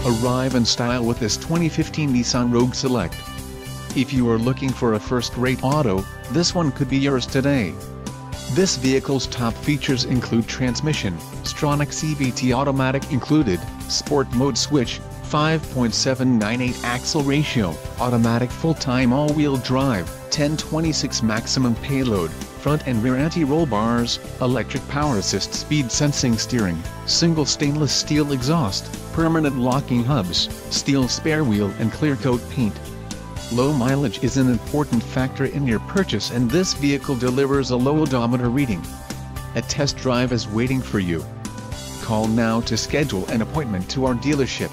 Arrive in style with this 2015 Nissan Rogue Select. If you are looking for a first-rate auto, this one could be yours today. This vehicle's top features include transmission, Stronach CVT automatic included, sport mode switch, 5.798 axle ratio, automatic full-time all-wheel drive, 1026 maximum payload, front and rear anti-roll bars, electric power assist speed sensing steering, single stainless steel exhaust, permanent locking hubs, steel spare wheel and clear coat paint. Low mileage is an important factor in your purchase, and this vehicle delivers a low odometer reading. A test drive is waiting for you. Call now to schedule an appointment to our dealership.